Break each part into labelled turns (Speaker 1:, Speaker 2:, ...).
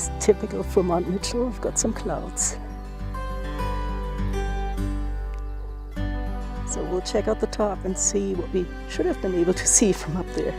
Speaker 1: As typical for Mount Mitchell, we've got some clouds. So we'll check out the top and see what we should have been able to see from up there.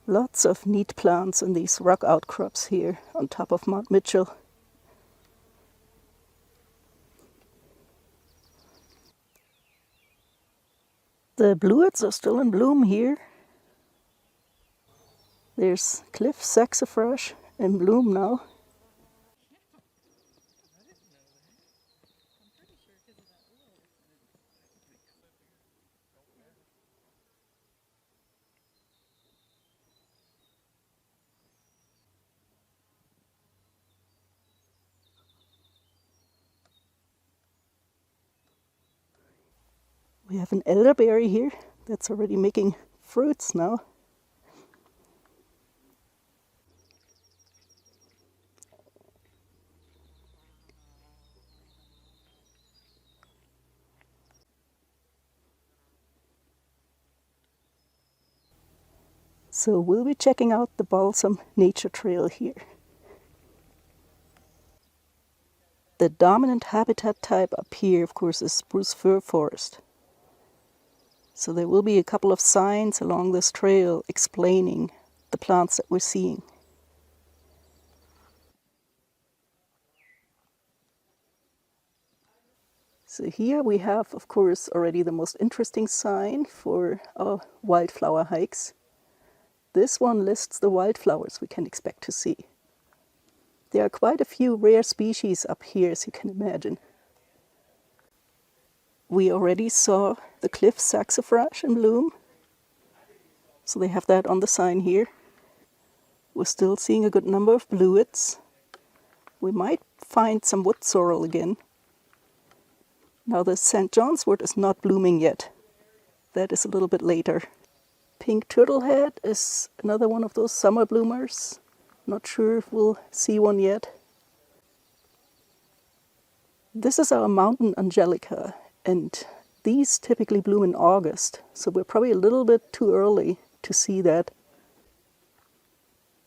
Speaker 1: Lots of neat plants in these rock outcrops here on top of Mount Mitchell. The bluets are still in bloom here. There's cliff saxifrage in bloom now. We have an elderberry here that's already making fruits now. So we'll be checking out the Balsam Nature Trail here. The dominant habitat type up here, of course, is spruce fir forest. So there will be a couple of signs along this trail explaining the plants that we're seeing. So here we have, of course, already the most interesting sign for our wildflower hikes. This one lists the wildflowers we can expect to see. There are quite a few rare species up here, as you can imagine. We already saw the cliff saxifrage in bloom, so they have that on the sign here. We're still seeing a good number of bluets. We might find some wood sorrel again. Now the St. John's wort is not blooming yet. That is a little bit later. Pink turtlehead is another one of those summer bloomers. Not sure if we'll see one yet. This is our mountain angelica, and these typically bloom in August, so we're probably a little bit too early to see that.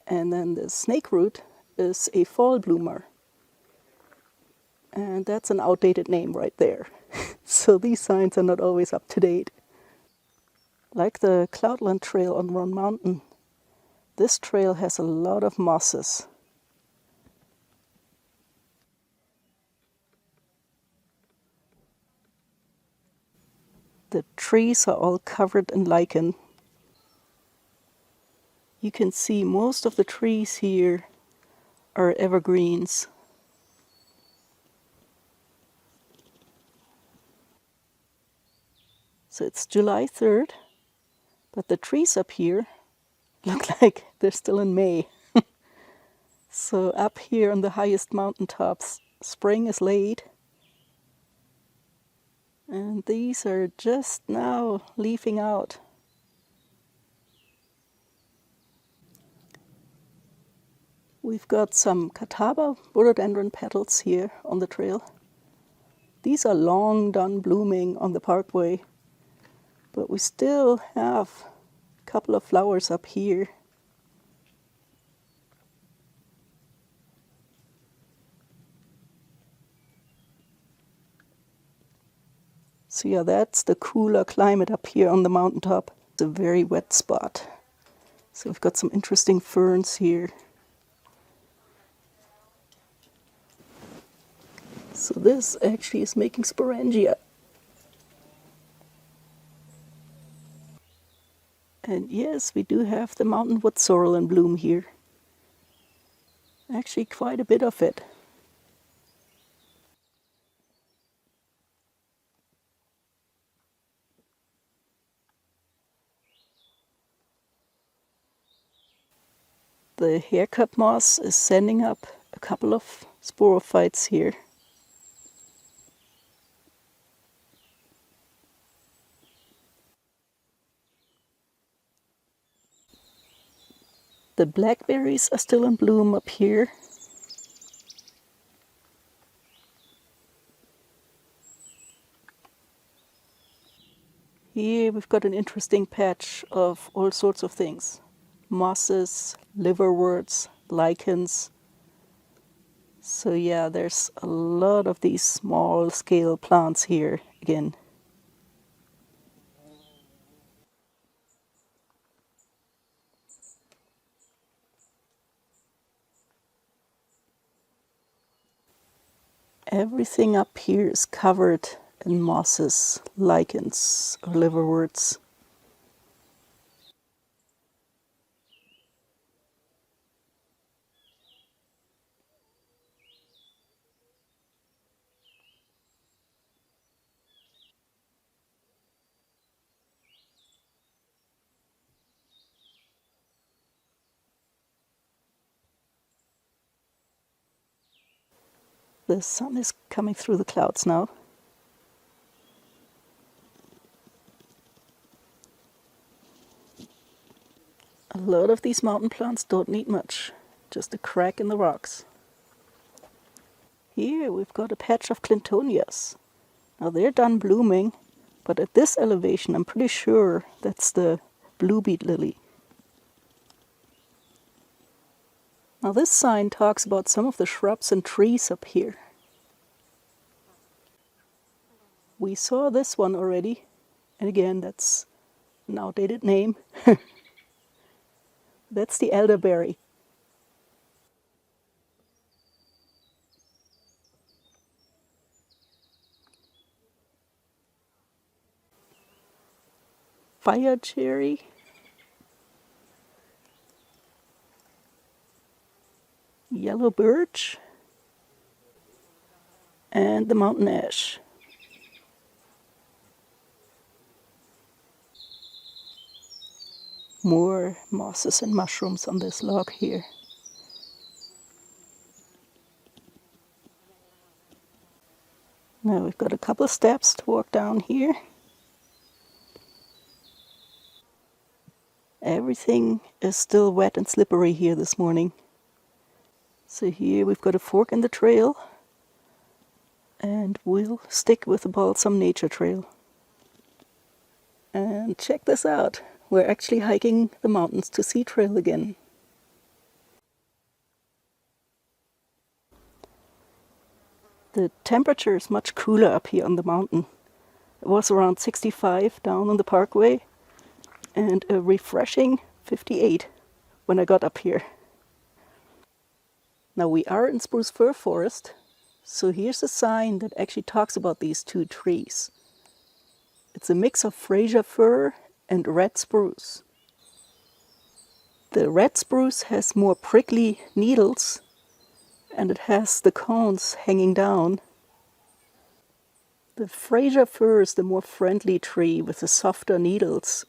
Speaker 1: And then the snakeroot is a fall bloomer. And that's an outdated name right there. So these signs are not always up to date. Like the Cloudland Trail on Roan Mountain, this trail has a lot of mosses. The trees are all covered in lichen. You can see most of the trees here are evergreens. So it's July 3rd, but the trees up here look like they're still in May. So up here on the highest mountaintops, spring is late. And these are just now leafing out. We've got some Catawba rhododendron petals here on the trail. These are long done blooming on the parkway, but we still have a couple of flowers up here. So yeah, that's the cooler climate up here on the mountaintop. It's a very wet spot. So we've got some interesting ferns here. So this actually is making sporangia. And yes, we do have the mountain wood sorrel in bloom here. Actually quite a bit of it. The haircut moss is sending up a couple of sporophytes here. The blackberries are still in bloom up here. Here we've got an interesting patch of all sorts of things. Mosses, liverworts, lichens. So yeah, there's a lot of these small scale plants here again. Everything up here is covered in mosses, lichens, or liverworts. The sun is coming through the clouds now. A lot of these mountain plants don't need much, just a crack in the rocks. Here we've got a patch of clintonias. Now they're done blooming, but at this elevation I'm pretty sure that's the blue bead lily. Now this sign talks about some of the shrubs and trees up here. We saw this one already, and again that's an outdated name. That's the elderberry. Fire cherry. Yellow birch. And the mountain ash. More mosses and mushrooms on this log here. Now we've got a couple of steps to walk down here. Everything is still wet and slippery here this morning. So here we've got a fork in the trail, and we'll stick with the Balsam Nature Trail. And check this out, we're actually hiking the mountains to Sea Trail again. The temperature is much cooler up here on the mountain. It was around 65 down on the parkway, and a refreshing 58 when I got up here. Now we are in spruce fir forest, so here's a sign that actually talks about these two trees. It's a mix of Fraser fir and red spruce. The red spruce has more prickly needles, and it has the cones hanging down. The Fraser fir is the more friendly tree with the softer needles,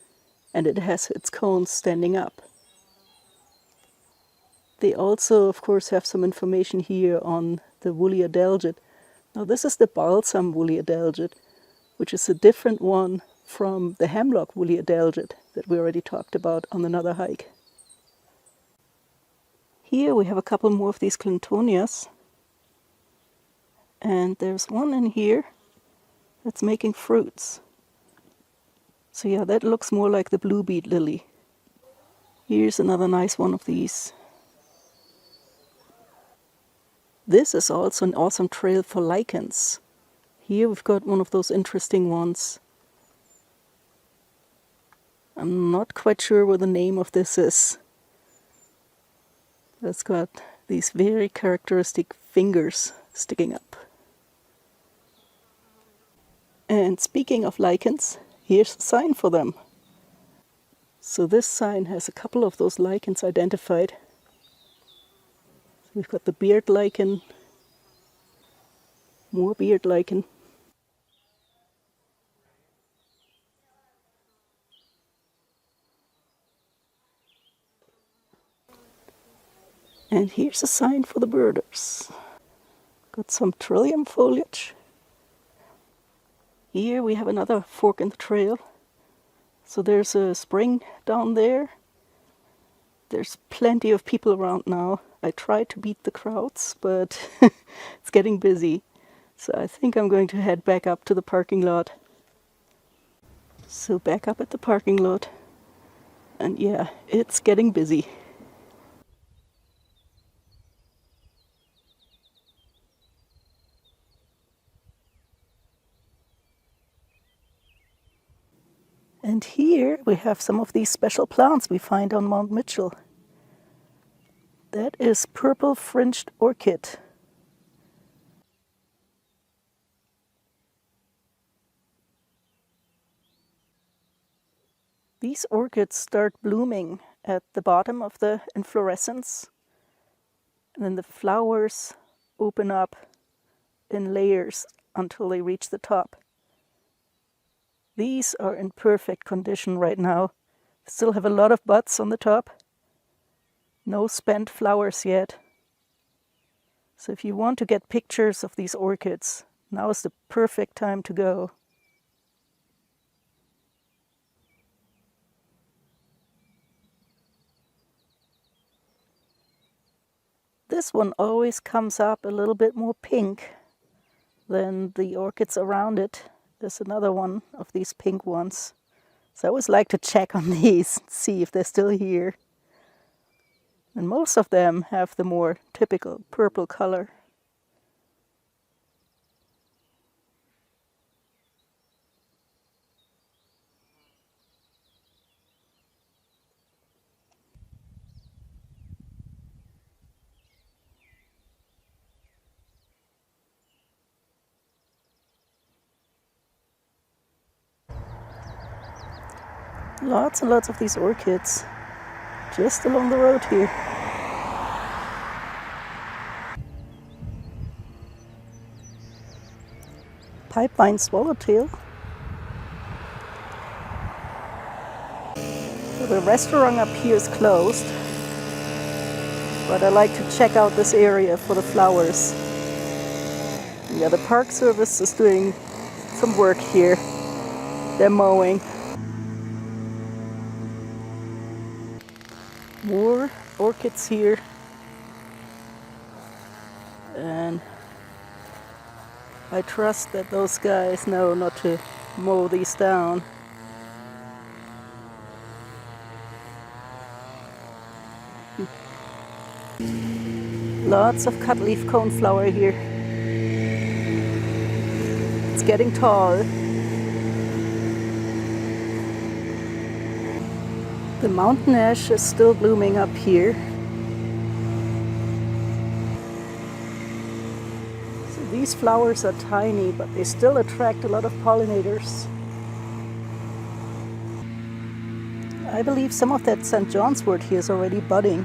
Speaker 1: and it has its cones standing up. They also, of course, have some information here on the woolly adelgid. Now this is the balsam woolly adelgid, which is a different one from the hemlock woolly adelgid that we already talked about on another hike. Here we have a couple more of these clintonias, and there's one in here that's making fruits. So yeah, that looks more like the blue bead lily. Here's another nice one of these. This is also an awesome trail for lichens. Here we've got one of those interesting ones. I'm not quite sure what the name of this is. It's got these very characteristic fingers sticking up. And speaking of lichens, here's a sign for them. So this sign has a couple of those lichens identified. So we've got the beard lichen, more beard lichen. And here's a sign for the birders. Got some trillium foliage. Here we have another fork in the trail. So there's a spring down there. There's plenty of people around now. I tried to beat the crowds, but it's getting busy. So I think I'm going to head back up to the parking lot. So back up at the parking lot. And yeah, it's getting busy. And here we have some of these special plants we find on Mount Mitchell. That is purple fringed orchid. These orchids start blooming at the bottom of the inflorescence, and then the flowers open up in layers until they reach the top. These are in perfect condition right now. Still have a lot of buds on the top. No spent flowers yet. So if you want to get pictures of these orchids, now is the perfect time to go. This one always comes up a little bit more pink than the orchids around it. There's another one of these pink ones. So I always like to check on these, see if they're still here. And most of them have the more typical purple color. Lots and lots of these orchids just along the road here. Pipevine swallowtail. So the restaurant up here is closed, but I like to check out this area for the flowers. Yeah, the Park Service is doing some work here. They're mowing. More orchids here. And I trust that those guys know not to mow these down. Lots of cutleaf coneflower here. It's getting tall. The mountain ash is still blooming up here. So these flowers are tiny, but they still attract a lot of pollinators. I believe some of that St. John's wort here is already budding.